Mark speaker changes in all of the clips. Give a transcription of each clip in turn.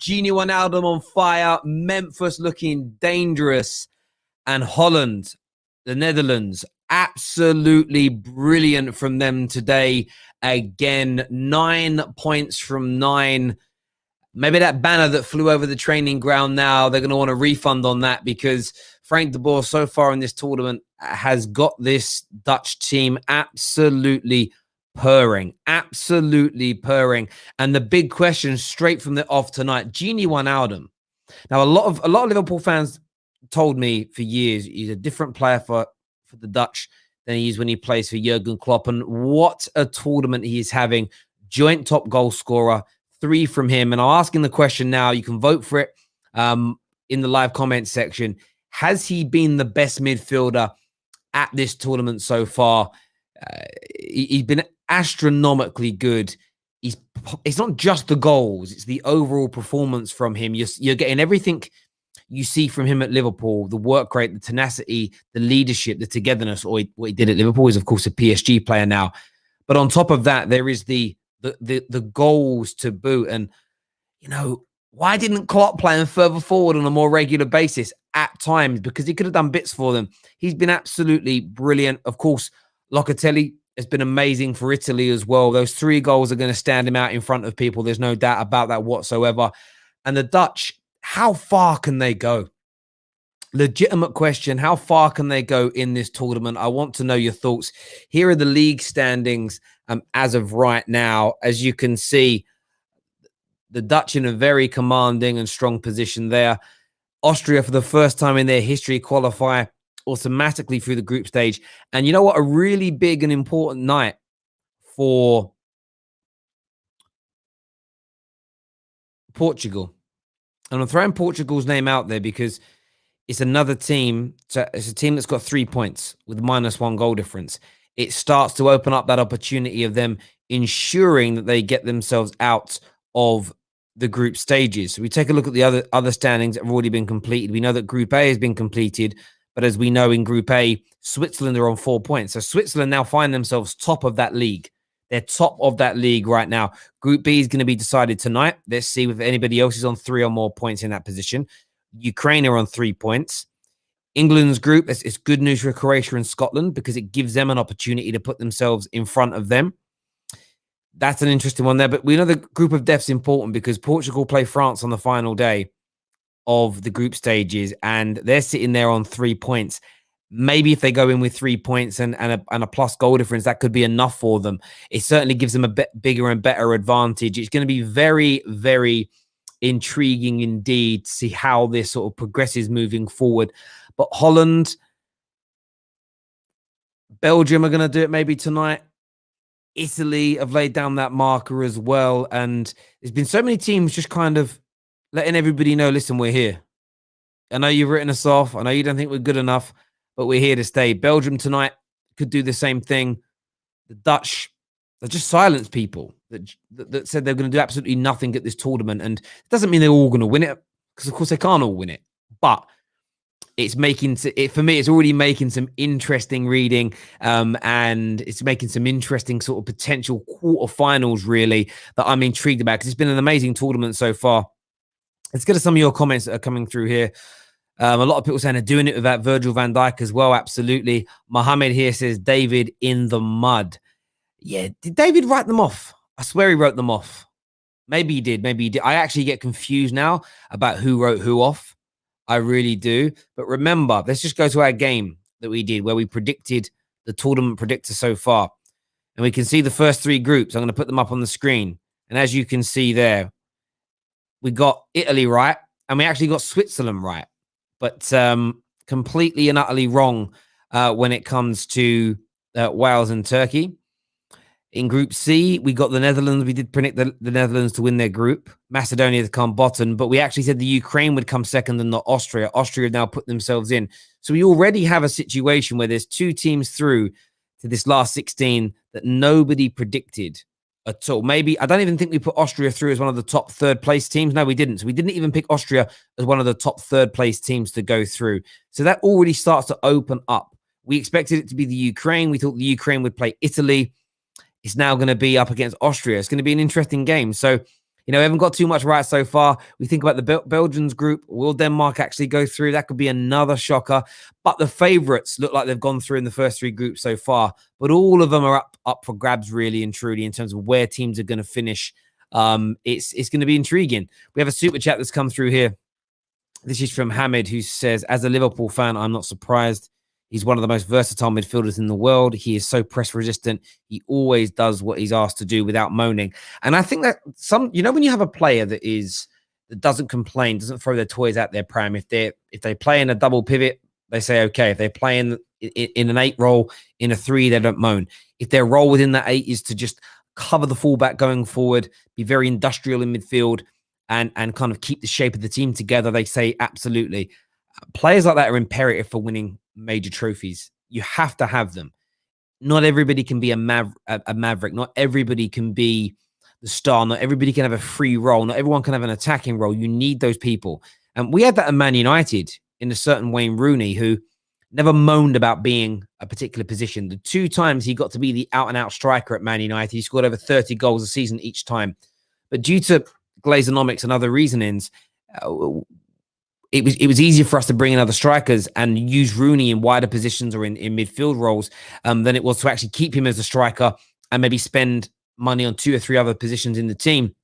Speaker 1: Gini Wijnaldum on fire. Memphis looking dangerous. And Holland, the Netherlands, absolutely brilliant from them today. Again, 9 points from 9. Maybe that banner that flew over the training ground now, they're going to want a refund on that because Frank de Boer so far in this tournament has got this Dutch team absolutely purring. Absolutely purring. And the big question straight from the off tonight, Gini Wijnaldum. Now, a lot of Liverpool fans told me for years he's a different player for the Dutch than he is when he plays for Jurgen Klopp. And what a tournament he is having. Joint top goal scorer, 3 from him. And I'm asking the question now. You can vote for it in the live comments section. Has he been the best midfielder at this tournament so far? He's been astronomically good. It's not just the goals. It's the overall performance from him. You're getting everything you see from him at Liverpool, the work rate, the tenacity, the leadership, the togetherness. Or what he did at Liverpool is, of course, a PSG player now. But on top of that, there is the goals to boot. And, you know, why didn't Klopp play him further forward on a more regular basis at times? Because he could have done bits for them. He's been absolutely brilliant. Of course, Locatelli has been amazing for Italy as well. Those 3 goals are going to stand him out in front of people. There's no doubt about that whatsoever. And the Dutch, how far can they go? Legitimate question. How far can they go in this tournament? I want to know your thoughts. Here are the league standings as of right now. As you can see, the Dutch in a very commanding and strong position there. Austria, for the first time in their history, qualify automatically through the group stage. And you know what? A really big and important night for Portugal. And I'm throwing Portugal's name out there because it's another team. It's a team that's got 3 points with -1 goal difference. It starts to open up that opportunity of them ensuring that they get themselves out of the group stages. So we take a look at the other standings that have already been completed. We know that Group A has been completed, but as we know in Group A, Switzerland are on 4 points. So Switzerland now find themselves top of that league. They're top of that league right now. Group B is going to be decided tonight. Let's see if anybody else is on 3 or more points in that position. Ukraine are on 3 points. England's group, it's good news for Croatia and Scotland because it gives them an opportunity to put themselves in front of them. That's an interesting one there. But we know the group of death's important because Portugal play France on the final day of the group stages, and they're sitting there on 3 points. Maybe if they go in with 3 points and a plus goal difference, that could be enough for them. It certainly gives them a bit bigger and better advantage. It's going to be very, very intriguing indeed to see how this sort of progresses moving forward. But Holland, Belgium are going to do it maybe tonight. Italy have laid down that marker as well. And there's been so many teams just kind of letting everybody know, listen, we're here. I know you've written us off. I know you don't think we're good enough, but we're here to stay. Belgium tonight could do the same thing. The Dutch, they just silenced people that said they're going to do absolutely nothing at this tournament. And it doesn't mean they're all going to win it, because of course they can't all win it. But it's making it, for me, it's already making some interesting reading, and it's making some interesting sort of potential quarterfinals, really, that I'm intrigued about, because it's been an amazing tournament so far. Let's get to some of your comments that are coming through here. A lot of people saying they're doing it without Virgil van Dijk as well. Absolutely. Mohammed here says David in the mud. Yeah, did David write them off? I swear he wrote them off. Maybe he did. Maybe he did. I actually get confused now about who wrote who off. I really do. But remember, let's just go to our game that we did where we predicted the tournament predictor so far. And we can see the first 3 groups. I'm going to put them up on the screen. And as you can see there, we got Italy right. And we actually got Switzerland right. But completely and utterly wrong when it comes to Wales and Turkey. In Group C, we got the Netherlands. We did predict the Netherlands to win their group. Macedonia to come bottom. But we actually said the Ukraine would come second and not Austria. Austria have now put themselves in. So we already have a situation where there's 2 teams through to this last 16 that nobody predicted at all. Maybe, I don't even think we put Austria through as one of the top 3rd place teams. No, we didn't. So we didn't even pick Austria as one of the top 3rd place teams to go through. So that already starts to open up. We expected it to be the Ukraine. We thought the Ukraine would play Italy. It's now going to be up against Austria. It's going to be an interesting game. So we haven't got too much right so far. We think about the Belgians group. Will Denmark actually go through? That could be another shocker. But the favourites look like they've gone through in the first three groups so far. But all of them are up for grabs, really and truly, in terms of where teams are going to finish. It's going to be intriguing. We have a super chat that's come through here. This is from Hamid, who says, as a Liverpool fan, I'm not surprised. He's one of the most versatile midfielders in the world. He is so press resistant. He always does what he's asked to do without moaning. And I think that when you have a player that doesn't complain, doesn't throw their toys out their pram. If they play in a double pivot, they say okay. If they play in an 8 role, in a 3, they don't moan. If their role within that 8 is to just cover the fullback going forward, be very industrial in midfield, and kind of keep the shape of the team together, they say absolutely. Players like that are imperative for winning major trophies. You have to have them. Not everybody can be a maverick. Not everybody can be the star. Not everybody can have a free role. Not everyone can have an attacking role. You need those people. And we had that at Man United in a certain Wayne Rooney, who never moaned about being a particular position. The 2 times he got to be the out-and-out striker at Man United, he scored over 30 goals a season each time. But due to Glazonomics and other reasonings, it was easier for us to bring in other strikers and use Rooney in wider positions or in midfield roles than it was to actually keep him as a striker and maybe spend money on 2 or 3 other positions in the team.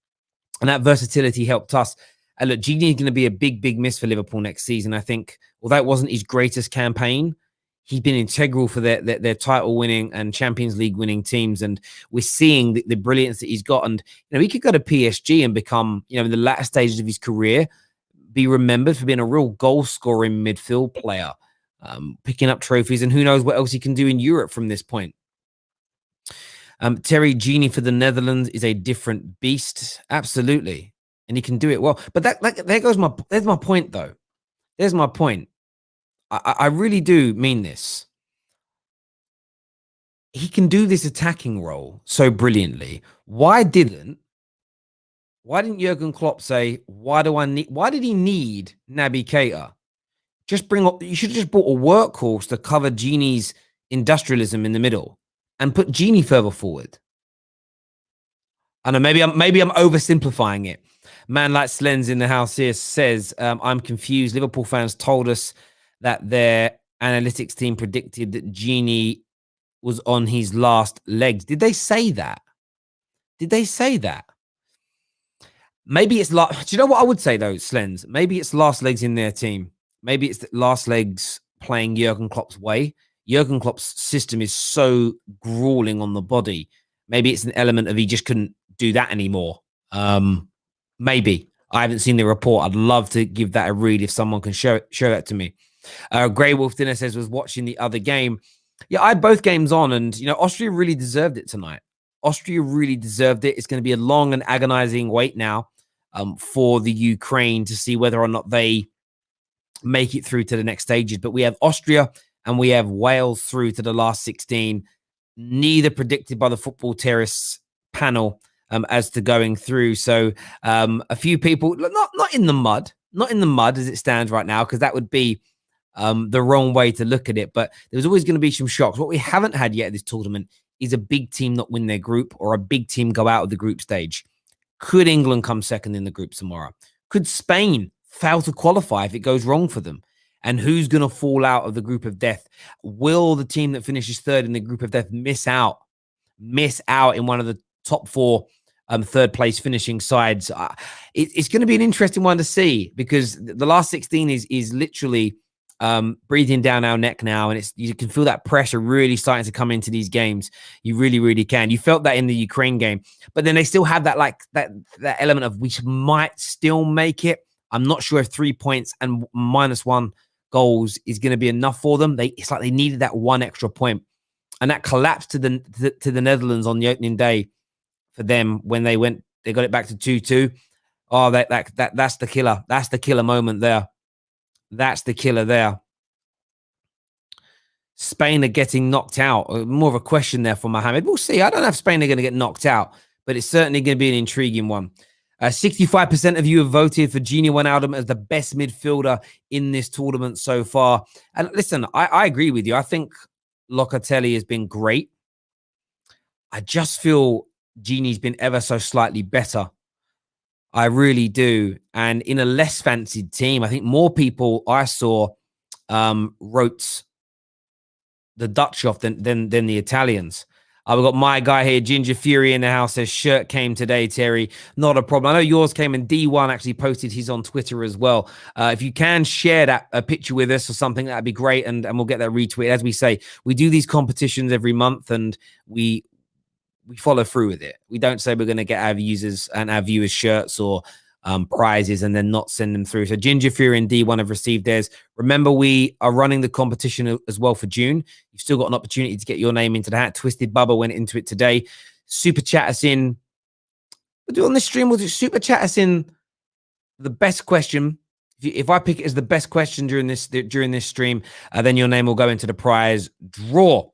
Speaker 1: And that versatility helped us. And look, Gini is going to be a big, big miss for Liverpool next season. I think, although it wasn't his greatest campaign, he's been integral for their title-winning and Champions League-winning teams. And we're seeing the brilliance that he's got. And, he could go to PSG and become, in the latter stages of his career, be remembered for being a real goal-scoring midfield player, picking up trophies, and who knows what else he can do in Europe from this point. Terry Gini for the Netherlands is a different beast. Absolutely. And he can do it well. But there's my point, though. There's my point. I really do mean this. He can do this attacking role so brilliantly. Why didn't Jurgen Klopp say, why did he need Naby Keita? You should have just bought a workhorse to cover Gini's industrialism in the middle and put Gini further forward. I know maybe I'm oversimplifying it. Man like Slens in the house here says, I'm confused. Liverpool fans told us that their analytics team predicted that Gini was on his last legs. Did they say that? Maybe it's do you know what I would say though, Slens? Maybe it's last legs in their team. Maybe it's the last legs playing Jurgen Klopp's way. Jurgen Klopp's system is so grueling on the body. Maybe it's an element of he just couldn't do that anymore. Maybe. I haven't seen the report. I'd love to give that a read if someone can show that to me. Grey Wolf Dinner says was watching the other game. Yeah, I had both games on, and Austria really deserved it tonight. Austria really deserved it. It's going to be a long and agonizing wait now for the Ukraine to see whether or not they make it through to the next stages. But we have Austria and we have Wales through to the last 16. Neither predicted by the Football Terrace panel as to going through. So a few people, not in the mud as it stands right now, because that would be the wrong way to look at it. But there's always going to be some shocks. What we haven't had yet at this tournament is a big team not win their group or a big team go out of the group stage. Could England come second in the group tomorrow? Could Spain fail to qualify if it goes wrong for them? And who's going to fall out of the group of death? Will the team that finishes third in the group of death miss out in one of the top 4 third place finishing sides? It's going to be an interesting one to see, because the last 16 is literally breathing down our neck now, and you can feel that pressure really starting to come into these games. You really, really can. You felt that in the Ukraine game, but then they still have that element of we might still make it. I'm not sure if 3 points and -1 goals is going to be enough for them. It's like they needed that 1 extra point, and that collapsed to the Netherlands on the opening day for them when they got it back to 2-2. Oh, that's the killer. That's the killer moment there. That's the killer there. Spain are getting knocked out. More of a question there for Mohamed. We'll see. I don't know if Spain are going to get knocked out, but it's certainly going to be an intriguing one. 65% of you have voted for Gini Wijnaldum as the best midfielder in this tournament so far. And listen, I agree with you. I think Locatelli has been great. I just feel Gini's been ever so slightly better. I really do. And in a less fancied team, I think more people I saw wrote the Dutch off than the Italians. We've got my guy here, Ginger Fury in the house, says shirt came today, Terry. Not a problem. I know yours came, and D1 actually posted his on Twitter as well. If you can share that a picture with us or something, that'd be great, and we'll get that retweeted. As we say, we do these competitions every month, and we follow through with it. We don't say we're going to get our users and our viewers shirts or prizes and then not send them through. So Ginger Fury and D1 have received theirs. Remember, we are running the competition as well for June. You've still got an opportunity to get your name into the hat. Twisted Bubba went into it today. Super chat us in. We'll do it on this stream. We'll do super chat us in the best question. If I pick it as the best question during this stream, then your name will go into the prize draw.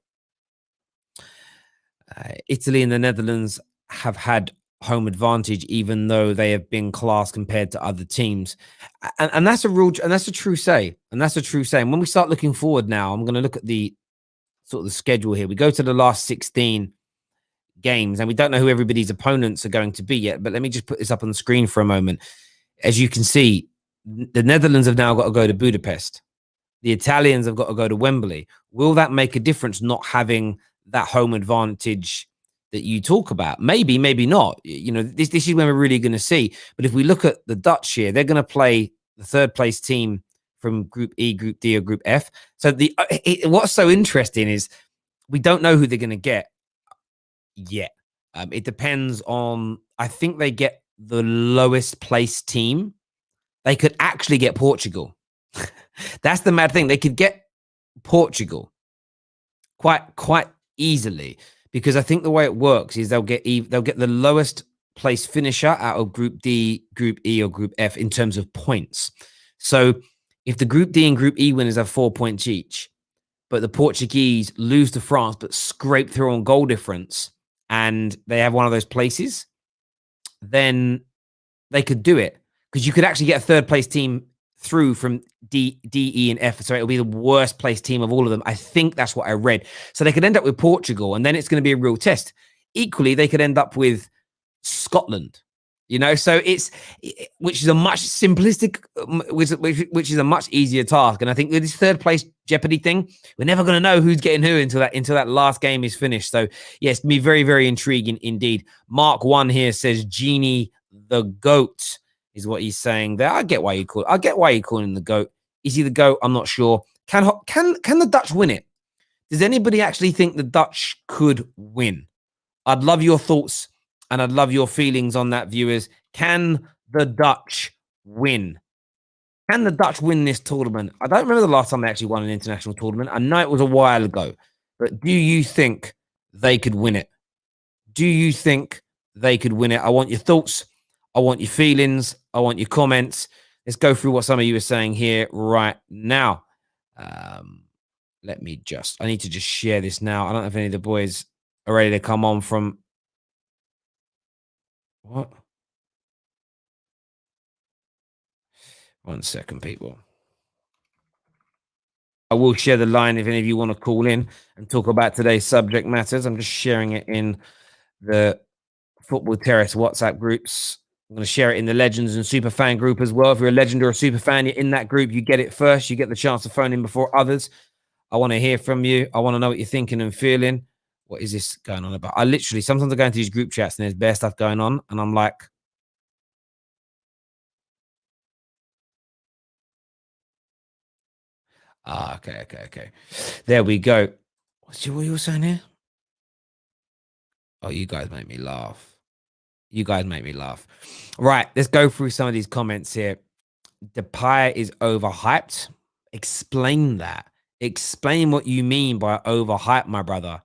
Speaker 1: Italy and the Netherlands have had home advantage, even though they have been class compared to other teams, and that's a real, and that's a true say, and that's a true say. And when we start looking forward now, I'm going to look at the sort of the schedule here. We go to the last 16 games, and we don't know who everybody's opponents are going to be yet. But let me just put this up on the screen for a moment. As you can see, the Netherlands have now got to go to Budapest. The Italians have got to go to Wembley. Will that make a difference not having that home advantage that you talk about? Maybe, maybe not. You know, this is when we're really going to see. But if we look at the Dutch here, they're going to play the third place team from Group E, Group D, or Group F. So what's so interesting is we don't know who they're going to get yet. It depends on, I think they get the lowest placed team. They could actually get Portugal. That's the mad thing. They could get Portugal quite easily, because I think the way it works is they'll get the lowest place finisher out of Group D, Group E, or Group F in terms of points. So if the Group D and Group E winners have 4 points each, but the Portuguese lose to France but scrape through on goal difference, and they have one of those places, then they could do it, because you could actually get a third place team through from D, E, and F. So it'll be the worst placed team of all of them. I think that's what I read. So they could end up with Portugal, and then it's going to be a real test. Equally, they could end up with Scotland, you know, so which is a much simplistic, which is a much easier task. And I think with this third place Jeopardy thing, we're never going to know who's getting who until that last game is finished. So yes, to be very, very intriguing indeed. Mark 1 here says Genie the GOAT is what he's saying there. I get why you call him the GOAT. Is he the GOAT? I'm not sure. Can the Dutch win it? Does anybody actually think the Dutch could win? I'd love your thoughts and I'd love your feelings on that, viewers. Can the Dutch win? Can the Dutch win this tournament? I don't remember the last time they actually won an international tournament. I know it was a while ago, but do you think they could win it? Do you think they could win it? I want your thoughts. I want your feelings. I want your comments. Let's go through what some of you are saying here right now. I need to just share this now. I don't know if any of the boys are ready to come on from what? 1 second, people. I will share the line if any of you want to call in and talk about today's subject matters. I'm just sharing it in the Football Terrace WhatsApp groups. I'm going to share it in the Legends and Super Fan group as well. If you're a Legend or a Super Fan, you're in that group. You get it first. You get the chance to phone in before others. I want to hear from you. I want to know what you're thinking and feeling. What is this going on about? Sometimes I go into these group chats and there's bare stuff going on. And I'm like, okay. There we go. What you were saying here? Oh, you guys make me laugh. Right, let's go through some of these comments here. Depay is overhyped. Explain that. Explain what you mean by overhyped, my brother.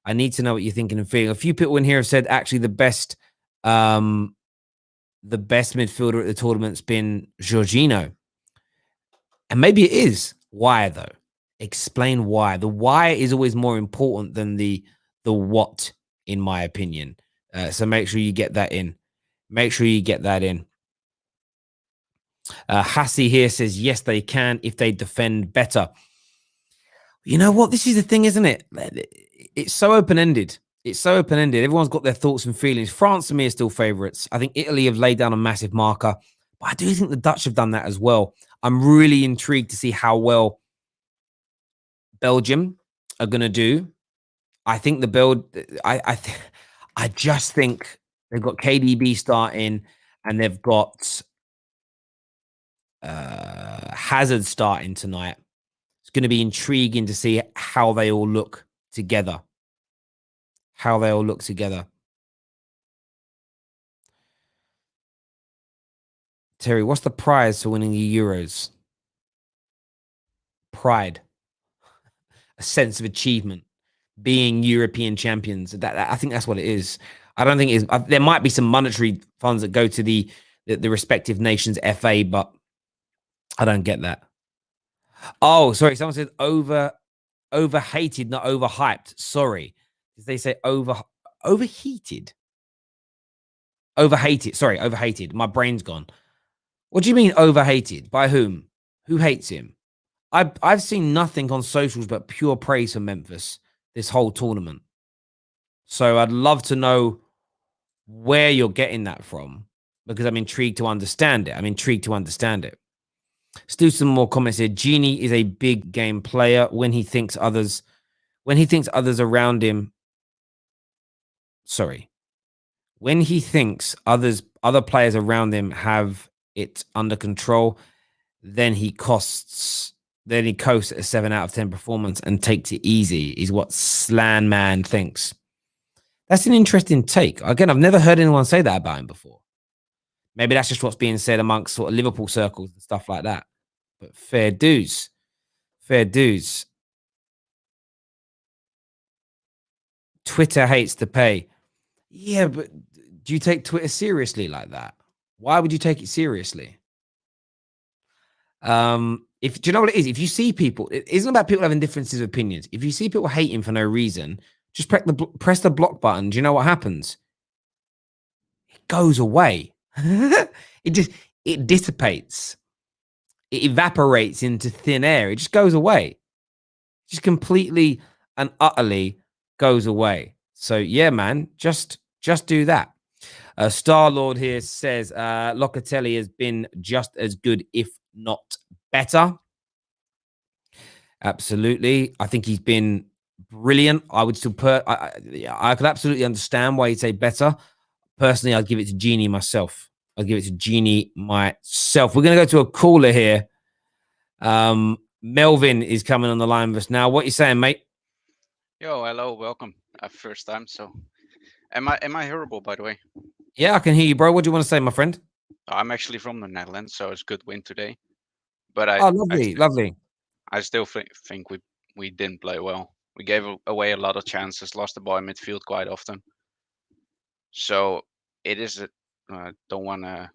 Speaker 1: I need to know what you're thinking and feeling. A few people in here have said actually the best midfielder at the tournament's been Jorginho. And maybe it is. Why though? Explain why. The why is always more important than the what, in my opinion. So make sure you get that in. Hassie here says, yes, they can if they defend better. You know what? This is the thing, isn't it? It's so open-ended. It's so open-ended. Everyone's got their thoughts and feelings. France, to me, are still favourites. I think Italy have laid down a massive marker, but I do think the Dutch have done that as well. I'm really intrigued to see how well Belgium are going to do. I think the build. I just think they've got KDB starting, and they've got Hazard starting tonight. It's going to be intriguing to see how they all look together. How they all look together. Terry, what's the prize for winning the Euros? Pride, a sense of achievement, being European champions. I think that's what it is. I don't think it is. There might be some monetary funds that go to the respective nations FA, but I don't get that. Oh, sorry. Someone said overhated, not overhyped. Sorry. Did they say overheated? Overhated. Sorry, overhated. My brain's gone. What do you mean overhated? By whom? Who hates him? I've seen nothing on socials but pure praise for Memphis this whole tournament. So I'd love to know where you're getting that from, because I'm intrigued to understand it. Let's do some more comments here. Genie is a big game player when he thinks others around him. Sorry. When he thinks other players around him have it under control, then he coasts at a 7 out of 10 performance and takes it easy, is what Slan Man thinks. That's an interesting take. Again, I've never heard anyone say that about him before. Maybe that's just what's being said amongst sort of Liverpool circles and stuff like that. But fair dues. Fair dues. Twitter hates to pay. Yeah, but do you take Twitter seriously like that? Why would you take it seriously? If do you know what it is? If you see people, it isn't about people having differences of opinions. If you see people hating for no reason, just press the block button. Do you know what happens? It goes away. it dissipates. It evaporates into thin air. It just goes away. Just completely and utterly goes away. So yeah, man, just do that. Star Lord here says Locatelli has been just as good, if not better. Absolutely. I think he's been brilliant. I would still I could absolutely understand why you'd say better. Personally, I'd give it to Genie myself. We're going to go to a caller here. Melvin is coming on the line with us now. What are you saying, mate?
Speaker 2: Yo, hello, welcome. First time, so am I hearable, by the way?
Speaker 1: Yeah, I can hear you, bro. What do you want to say, my friend?
Speaker 2: I'm actually from the Netherlands, so it's a good win today. But
Speaker 1: Lovely.
Speaker 2: I still think we didn't play well. We gave away a lot of chances, lost the ball in midfield quite often. So it is. Don't want to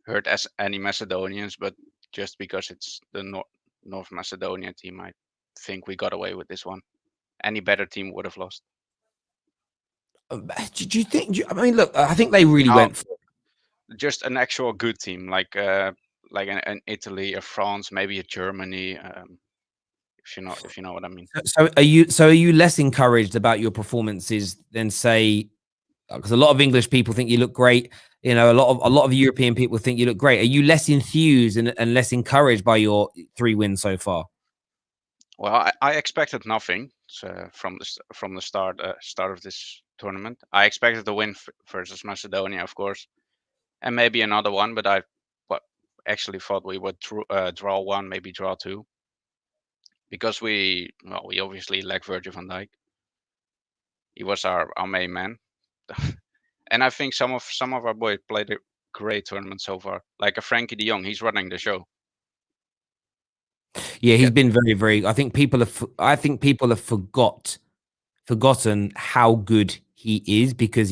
Speaker 2: hurt any Macedonians, but just because it's the North Macedonia team, I think we got away with this one. Any better team would have lost.
Speaker 1: Do you think? I mean, look, I think they really went for
Speaker 2: just an actual good team, like an Italy, a France, maybe a Germany. If you know what I mean.
Speaker 1: So are you less encouraged about your performances than, say, because a lot of English people think you look great. You know, a lot of European people think you look great. Are you less enthused and less encouraged by your 3 wins so far?
Speaker 2: Well, I expected nothing from the start of this tournament. I expected the win versus Macedonia, of course, and maybe another one. But I actually thought we would draw one, maybe draw two, because we obviously lack Virgil van Dijk. He was our main man, and I think some of our boys played a great tournament so far. Like a Frankie De Jong, he's running the show.
Speaker 1: Yeah, he's been very, very. I think people have forgotten how good he is because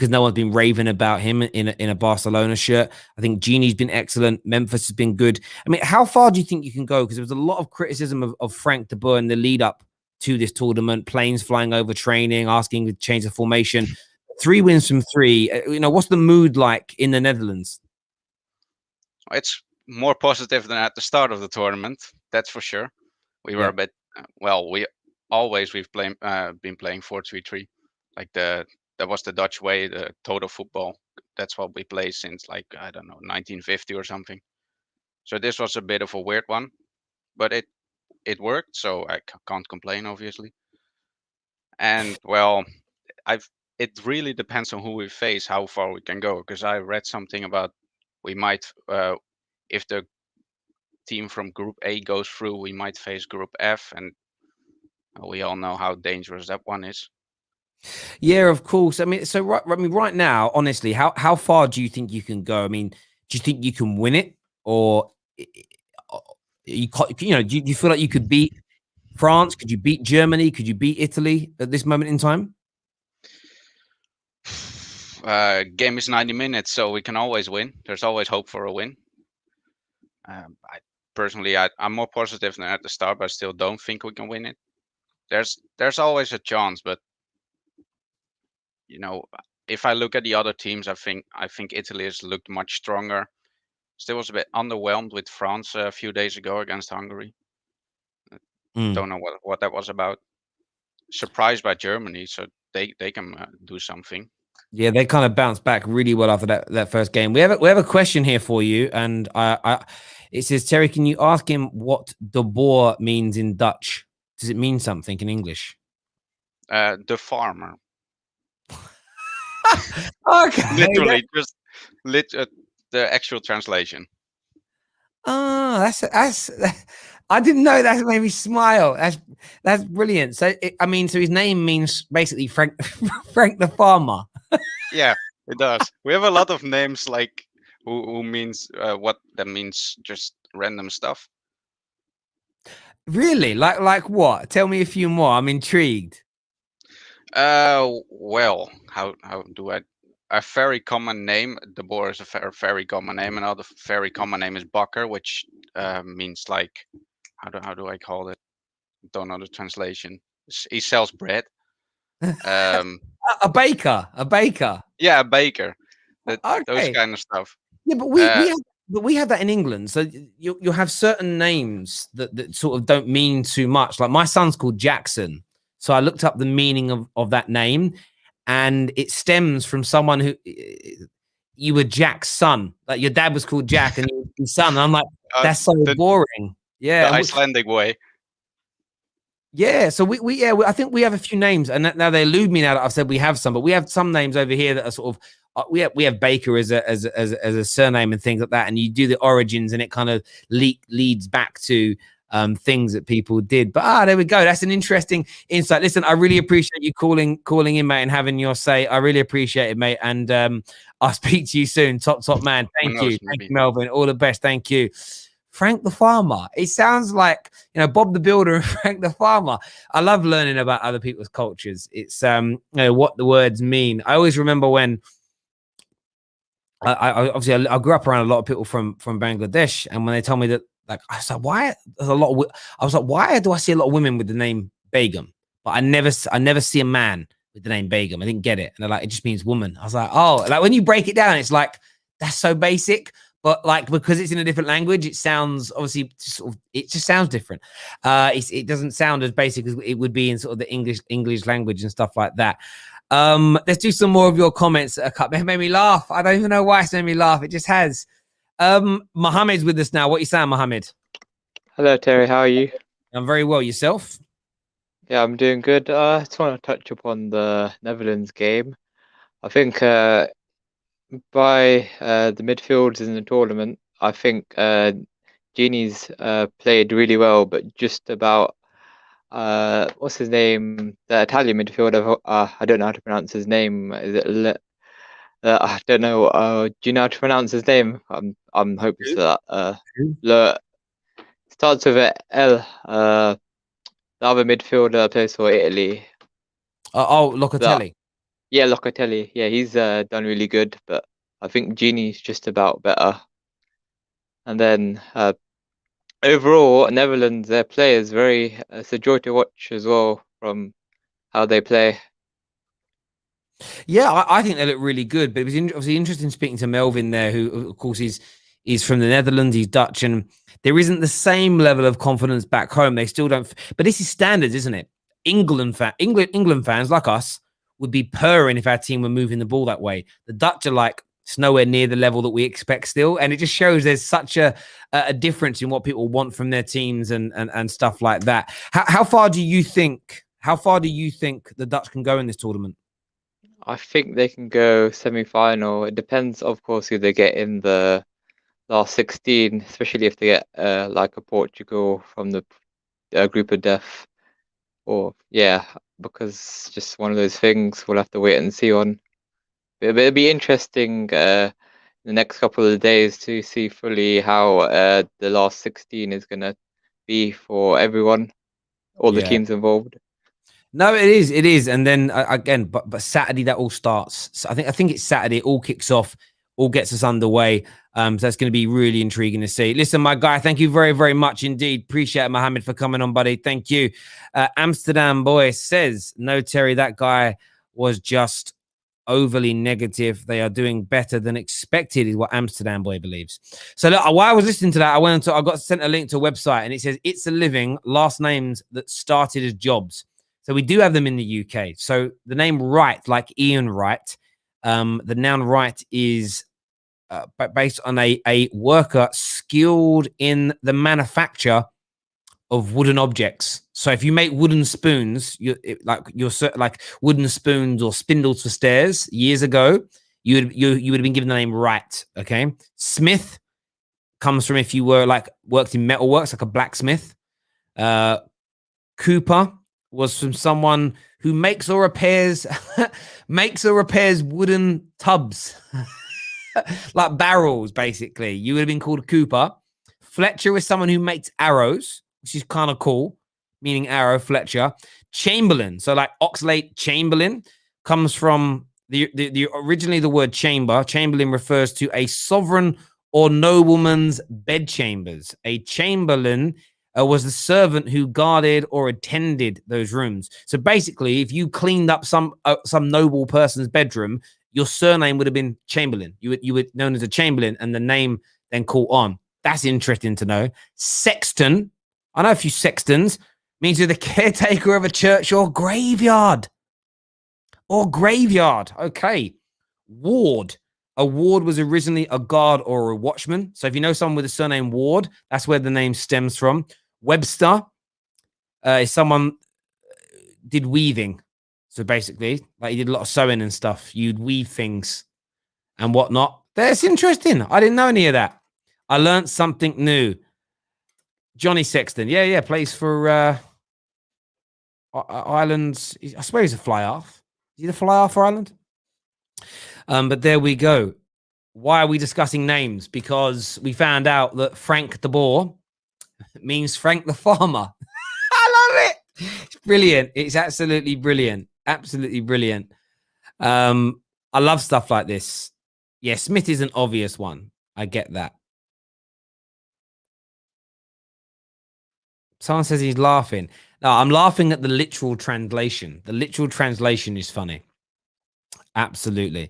Speaker 1: no one's been raving about him in a Barcelona shirt. I think Genie's been excellent. Memphis has been good. I mean, how far do you think you can go? Because there was a lot of criticism of Frank de Boer in the lead up to this tournament. Planes flying over training, asking to change the formation. 3 wins from 3. You know, what's the mood like in the Netherlands?
Speaker 2: It's more positive than at the start of the tournament, that's for sure. We were a bit we've been playing 4-3-3, like that was the Dutch way, the total football. That's what we play since like I don't know 1950 or something. So this was a bit of a weird one, but it worked, so I can't complain obviously. And well, I've it really depends on who we face, how far we can go. Because I read something about we might, if the team from Group A goes through, we might face Group F, and we all know how dangerous that one is.
Speaker 1: Yeah, of course. I mean, so right now, honestly, how far do you think you can go? I mean, do you think you can win it, or you know, do you feel like you could beat France? Could you beat Germany? Could you beat Italy at this moment in time?
Speaker 2: Game is 90 minutes, so we can always win. There's always hope for a win. I personally, I'm more positive than at the start, but I still don't think we can win it. There's always a chance, but you know, if I look at the other teams, I think Italy has looked much stronger. Still was a bit underwhelmed with France a few days ago against Hungary.
Speaker 1: Mm.
Speaker 2: Don't know what that was about. Surprised by Germany, so they can do something.
Speaker 1: Yeah, they kind of bounced back really well after that first game. We have a question here for you, and it says, Terry, can you ask him what de boer means in Dutch? Does it mean something in English?
Speaker 2: The farmer,
Speaker 1: Okay.
Speaker 2: literally, just the actual translation.
Speaker 1: Oh, that's I didn't know. That made me smile. That's brilliant. So I mean, so his name means basically Frank Frank the farmer.
Speaker 2: Yeah, it does. We have a lot of names like who means what that means, just random stuff.
Speaker 1: Really? Like what? Tell me a few more. I'm intrigued.
Speaker 2: Well, how do I? A very common name. De Boer is a very common name. Another very common name is Bakker, which means like how do I call it? Don't know the translation. He sells bread. Um,
Speaker 1: A baker, a baker.
Speaker 2: yeah, a baker. Those
Speaker 1: Okay.
Speaker 2: kind of stuff.
Speaker 1: Yeah, but
Speaker 2: Uh,
Speaker 1: we have that in England. So you'll have certain names that sort of don't mean too much. Like my son's called Jackson. So I looked up the meaning of that name, and it stems from someone who you were Jack's son. Like your dad was called Jack and you were his son. And I'm like, that's so
Speaker 2: the
Speaker 1: boring.
Speaker 2: the
Speaker 1: Yeah.
Speaker 2: Icelandic way.
Speaker 1: Yeah, so I think we have a few names, and now they elude me now that I've said we have some, but we have some names over here that are sort of we have Baker as a surname and things like that, and you do the origins, and it kind of leads back to things that people did. But there we go. That's an interesting insight. Listen, I really appreciate you calling in, mate, and having your say. I really appreciate it, mate, and I'll speak to you soon. Top man. Thank you, Melvin. All the best. Thank you. Frank the Farmer. It sounds like, you know, Bob the Builder and Frank the Farmer. I love learning about other people's cultures. It's you know, what the words mean. I always remember when I grew up around a lot of people from Bangladesh, and when they told me that, like, I was like, why there's a lot of, I was like, why do I see a lot of women with the name Begum, but I never see a man with the name Begum? I didn't get it, and they're like, it just means woman. I was like, oh, like when you break it down, it's like that's so basic. But like, because it's in a different language, it sounds obviously it just sounds different. It doesn't sound as basic as it would be in sort of the English language and stuff like that. Let's do some more of your comments. It made me laugh. I don't even know why it's made me laugh. It just has. Mohammed's with us now. What are you saying, Mohammed?
Speaker 3: Hello, Terry. How are you?
Speaker 1: I'm very well. Yourself?
Speaker 3: Yeah, I'm doing good. I just want to touch upon the Netherlands game. I think by the midfields in the tournament, I think Gini's played really well, but just about what's his name? The Italian midfielder. I don't know how to pronounce his name. Is it? I don't know. Do you know how to pronounce his name? I'm hopeless for that. Le, starts with a L. The other midfielder plays for Italy.
Speaker 1: Locatelli.
Speaker 3: Yeah, Locatelli. Yeah, he's done really good, but I think Gini's just about better. And then overall, Netherlands, their play is very it's a joy to watch as well from how they play.
Speaker 1: Yeah, I think they look really good. But it was obviously interesting speaking to Melvin there, who of course is from the Netherlands. He's Dutch, and there isn't the same level of confidence back home. They still don't. But this is standards, isn't it? England fans like us, would be purring if our team were moving the ball that way. The Dutch are like, it's nowhere near the level that we expect still. And it just shows there's such a difference in what people want from their teams and stuff like that. How far do you think the Dutch can go in this tournament?
Speaker 3: I think they can go semi-final. It depends, of course, who they get in the last 16, especially if they get like a Portugal from the group of death. Or yeah, because just one of those things we'll have to wait and see on. But it'll be interesting the next couple of days to see fully how the last 16 is gonna be for everyone, all the teams involved.
Speaker 1: No, it is, and then again, but Saturday that all starts. So I think it's Saturday. It all kicks off, all gets us underway. So that's going to be really intriguing to see. Listen, my guy, thank you very, very much indeed. Appreciate it, Mohammed, for coming on, buddy. Thank you. Amsterdam boy says, no, Terry, that guy was just overly negative. They are doing better than expected, is what Amsterdam boy believes. So look, while I was listening to that, I got sent a link to a website, and it says it's a living last names that started as jobs. So we do have them in the UK. So the name Wright, like Ian Wright, the noun Wright is based on a worker skilled in the manufacture of wooden objects. So if you make wooden spoons, like wooden spoons or spindles for stairs years ago, you would have been given the name Wright. Okay, Smith comes from if you were like worked in metalworks, like a blacksmith. Cooper was from someone who makes or repairs wooden tubs, like barrels, basically. You would have been called a Cooper. Fletcher is someone who makes arrows, which is kind of cool, meaning arrow, Fletcher. Chamberlain, so like Oxlade Chamberlain, comes from the originally the word chamber. Chamberlain refers to a sovereign or nobleman's bedchambers. A chamberlain was the servant who guarded or attended those rooms. So basically, if you cleaned up some noble person's bedroom, your surname would have been Chamberlain. You were known as a Chamberlain, and the name then caught on. That's interesting to know. Sexton, I know a few sextons, means you're the caretaker of a church or graveyard. Okay. Ward. A ward was originally a guard or a watchman. So if you know someone with the surname Ward, that's where the name stems from. Webster is someone did weaving. So basically, like he did a lot of sewing and stuff. You'd weave things and whatnot. That's interesting. I didn't know any of that. I learned something new. Johnny Sexton. Yeah, plays for Ireland. I suppose he's a fly-half. Is he the fly-half for Ireland? But there we go. Why are we discussing names? Because we found out that Frank the Boar means Frank the Farmer. I love it. It's brilliant. It's absolutely brilliant. Absolutely brilliant. I love stuff like this. Yeah, Smith is an obvious one. I get that. Someone says he's laughing. No, I'm laughing at the literal translation. The literal translation is funny. Absolutely.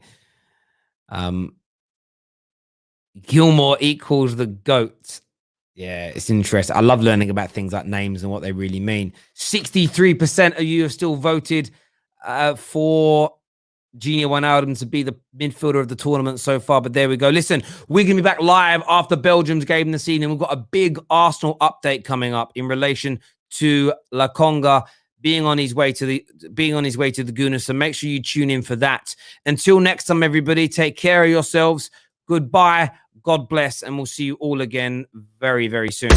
Speaker 1: Gilmore equals the GOAT. Yeah, it's interesting. I love learning about things like names and what they really mean. 63% of you have still voted for Gini Wijnaldum to be the midfielder of the tournament so far. But there we go. Listen, we're going to be back live after Belgium's game this evening. We've got a big Arsenal update coming up in relation to La Conga being on his way to the Gooners. So make sure you tune in for that. Until next time, everybody, take care of yourselves. Goodbye. God bless, and we'll see you all again very, very soon.